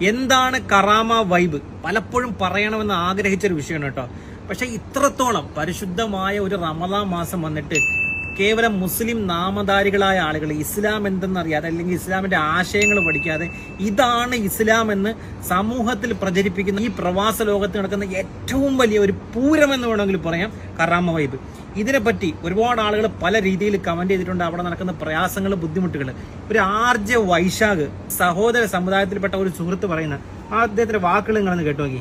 എന്താണ് കറാമ വൈബ്? പലപ്പോഴും പറയണമെന്ന് ആഗ്രഹിച്ചൊരു വിഷയമാണ് കേട്ടോ. പക്ഷെ ഇത്രത്തോളം പരിശുദ്ധമായ ഒരു റമദാൻ മാസം വന്നിട്ട് കേവലം മുസ്ലിം നാമധാരികളായ ആളുകൾ ഇസ്ലാം എന്തെന്നറിയാതെ അല്ലെങ്കിൽ ഇസ്ലാമിന്റെ ആശയങ്ങൾ പഠിക്കാതെ ഇതാണ് ഇസ്ലാം എന്ന് സമൂഹത്തിൽ പ്രചരിപ്പിക്കുന്ന ഈ പ്രവാസ ലോകത്ത് നടക്കുന്ന ഏറ്റവും വലിയ ഒരു പൂരം എന്ന് വേണമെങ്കിൽ പറയാം കറാമ വൈബ്. ഇതിനെപ്പറ്റി ഒരുപാട് ആളുകൾ പല രീതിയിൽ കമന്റ് ചെയ്തിട്ടുണ്ട്. അവിടെ നടക്കുന്ന പ്രയാസങ്ങൾ, ബുദ്ധിമുട്ടുകൾ. ഒരു ആർജ വൈശാഖ് സഹോദര സമുദായത്തിൽപ്പെട്ട ഒരു സുഹൃത്ത് പറയുന്ന അദ്ദേഹത്തിന്റെ വാക്കുകൾ നിങ്ങളൊന്ന് കേട്ടു നോക്കി.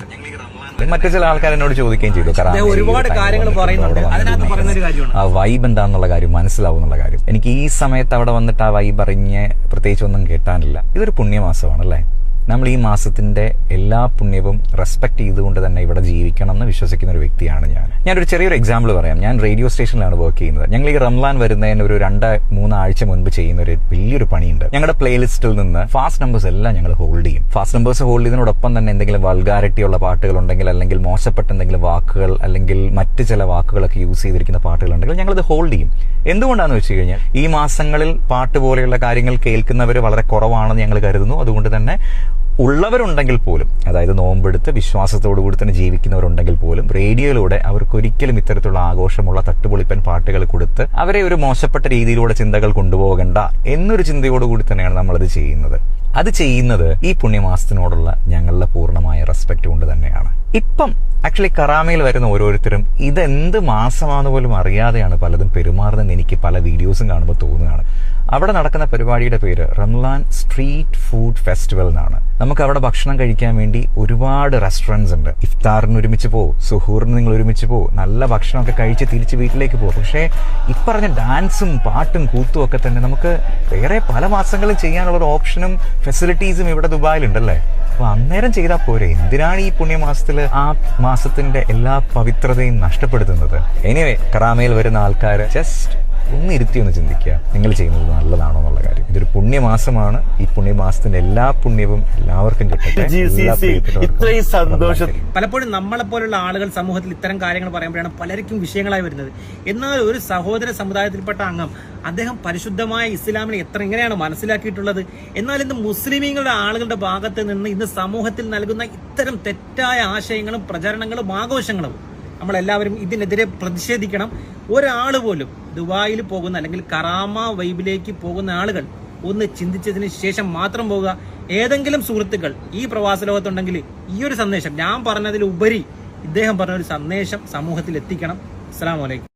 മറ്റു ചില ആൾക്കാർ എന്നോട് ചോദിക്കുകയും ചെയ്തു, ഒരുപാട് കാര്യങ്ങൾ പറയുന്നുണ്ട്. അതിനകത്ത് പറയുന്ന ഒരു കാര്യമാണ് ആ വൈബ് എന്താന്നുള്ള കാര്യം മനസ്സിലാവും എന്നുള്ള കാര്യം. എനിക്ക് ഈ സമയത്ത് അവിടെ വന്നിട്ട് ആ വൈബ് അറിഞ്ഞ് പ്രത്യേകിച്ച് ഒന്നും കേട്ടാനില്ല. ഇതൊരു പുണ്യമാസമാണ് അല്ലേ? നമ്മൾ ഈ മാസത്തിന്റെ എല്ലാ പുണ്യവും റെസ്പെക്ട് ചെയ്തുകൊണ്ട് തന്നെ ഇവിടെ ജീവിക്കണം എന്ന് വിശ്വസിക്കുന്ന ഒരു വ്യക്തിയാണ് ഞാനൊരു ചെറിയൊരു എക്സാമ്പിൾ പറയാം. ഞാൻ റേഡിയോ സ്റ്റേഷനിലാണ് വർക്ക് ചെയ്യുന്നത്. ഞങ്ങൾ ഈ റംലാൻ വരുന്നതിന് ഒരു 2-3 ആഴ്ച മുൻപ് ചെയ്യുന്ന ഒരു വലിയൊരു പണിയുണ്ട്. ഞങ്ങളുടെ പ്ലേലിസ്റ്റിൽ നിന്ന് ഫാസ്റ്റ് നമ്പേഴ്സ് എല്ലാം ഞങ്ങൾ ഹോൾഡ് ചെയ്യും. ഫാസ്റ്റ് നമ്പേഴ്സ് ഹോൾഡ് ചെയ്യുന്നതിനോടൊപ്പം തന്നെ എന്തെങ്കിലും വൾഗാരിറ്റി ഉള്ള പാട്ടുകൾ ഉണ്ടെങ്കിൽ, അല്ലെങ്കിൽ മോശപ്പെട്ട എന്തെങ്കിലും വാക്കുകൾ, അല്ലെങ്കിൽ മറ്റ് ചില വാക്കുകളൊക്കെ യൂസ് ചെയ്തിരിക്കുന്ന പാട്ടുകൾ ഉണ്ടെങ്കിൽ ഞങ്ങളത് ഹോൾഡ് ചെയ്യും. എന്തുകൊണ്ടാണെന്ന് വെച്ച് കഴിഞ്ഞാൽ ഈ മാസങ്ങളിൽ പാട്ട് പോലെയുള്ള കാര്യങ്ങൾ കേൾക്കുന്നവർ വളരെ കുറവാണെന്ന് ഞങ്ങൾ കരുതുന്നു. അതുകൊണ്ട് തന്നെ ഉള്ളവരുണ്ടെങ്കിൽ പോലും, അതായത് നോമ്പെടുത്ത് വിശ്വാസത്തോടു കൂടി തന്നെ ജീവിക്കുന്നവരുണ്ടെങ്കിൽ പോലും റേഡിയോയിലൂടെ അവർക്കൊരിക്കലും ഇത്തരത്തിലുള്ള ആഘോഷമുള്ള തട്ടുപൊളിപ്പൻ പാട്ടുകൾ കൊടുത്ത് അവരെ ഒരു മോശപ്പെട്ട രീതിയിലൂടെ ചിന്തകൾ കൊണ്ടുപോകണ്ട എന്നൊരു ചിന്തയോടുകൂടി തന്നെയാണ് നമ്മളത് ചെയ്യുന്നത്. അത് ചെയ്യുന്നത് ഈ പുണ്യമാസത്തിനോടുള്ള ഞങ്ങളുടെ പൂർണ്ണമായ റെസ്പെക്ട് കൊണ്ട് തന്നെയാണ്. ഇപ്പം ആക്ച്വലി കറാമയിൽ വരുന്ന ഓരോരുത്തരും ഇതെന്ത് മാസമാണെന്ന് പോലും അറിയാതെയാണ് പലതും പെരുമാറുന്നതെന്ന് എനിക്ക് പല വീഡിയോസും കാണുമ്പോൾ തോന്നുകയാണ്. അവിടെ നടക്കുന്ന പരിപാടിയുടെ പേര് റംലാൻ സ്ട്രീറ്റ് ഫുഡ് ഫെസ്റ്റിവൽ എന്നാണ്. നമുക്ക് അവിടെ ഭക്ഷണം കഴിക്കാൻ വേണ്ടി ഒരുപാട് റെസ്റ്റോറൻറ്റ്സ് ഉണ്ട്. ഇഫ്താറിന് ഒരുമിച്ച് പോകും, സുഹൂറിന് നിങ്ങൾ ഒരുമിച്ച് പോകും, നല്ല ഭക്ഷണമൊക്കെ കഴിച്ച് തിരിച്ച് വീട്ടിലേക്ക് പോകും. പക്ഷേ ഇപ്പറഞ്ഞ ഡാൻസും പാട്ടും കൂത്തും ഒക്കെ തന്നെ നമുക്ക് വേറെ പല മാസങ്ങളും ചെയ്യാനുള്ള ഒരു ഓപ്ഷനും ഫെസിലിറ്റീസും ഇവിടെ ദുബായിലുണ്ടല്ലേ. അപ്പൊ അന്നേരം ചെയ്താൽ പോരെ? എന്തിനാണ് ഈ പുണ്യമാസത്തില് ആ മാസത്തിന്റെ എല്ലാ പവിത്രതയും നഷ്ടപ്പെടുത്തുന്നത്? എനിവേ, കറാമയിൽ വരുന്ന ആൾക്കാർ ജസ്റ്റ് ഒന്ന് ഇരുത്തി ഒന്ന് ചിന്തിക്കുക, നിങ്ങൾ ചെയ്യുന്നത് നല്ലതാണോ എന്നുള്ള കാര്യം. ഇതൊരു പുണ്യമാസമാണ്. ഈ പുണ്യമാസത്തിന്റെ എല്ലാ പുണ്യവും എല്ലാവർക്കും കിട്ടട്ടെ. ഇത്രയും സന്തോഷം. പലപ്പോഴും നമ്മളെപ്പോലുള്ള ആളുകൾ സമൂഹത്തിൽ ഇത്തരം കാര്യങ്ങൾ പറയുമ്പോഴാണ് പലർക്കും വിഷയങ്ങളായി വരുന്നത്. എന്നാൽ ഒരു സഹോദര സമുദായത്തിൽപ്പെട്ട അംഗം അദ്ദേഹം പരിശുദ്ധമായ ഇസ്ലാമിനെ എങ്ങനെയാണ് മനസ്സിലാക്കിയിട്ടുള്ളത്? എന്നാൽ ഇന്ന് മുസ്ലിമീങ്ങളുടെ ആളുകളുടെ ഭാഗത്ത് നിന്ന് ഇന്ന് സമൂഹത്തിൽ നൽകുന്ന ഇത്തരം തെറ്റായ ആശയങ്ങളും പ്രചരണങ്ങളും ആഘോഷങ്ങളും നമ്മളെല്ലാവരും ഇതിനെതിരെ പ്രതിഷേധിക്കണം. ഒരാൾ പോലും ദുബായിൽ പോകുന്ന അല്ലെങ്കിൽ കറാമ വൈബിലേക്ക് പോകുന്ന ആളുകൾ ഒന്ന് ചിന്തിച്ചതിന് ശേഷം മാത്രം പോകുക. ഏതെങ്കിലും സുഹൃത്തുക്കൾ ഈ പ്രവാസ ലോകത്തുണ്ടെങ്കിൽ ഈ ഒരു സന്ദേശം, ഞാൻ പറഞ്ഞതിൽ ഉപരി ഇദ്ദേഹം പറഞ്ഞ ഒരു സന്ദേശം സമൂഹത്തിൽ എത്തിക്കണം. അസ്സലാമു അലൈക്കും.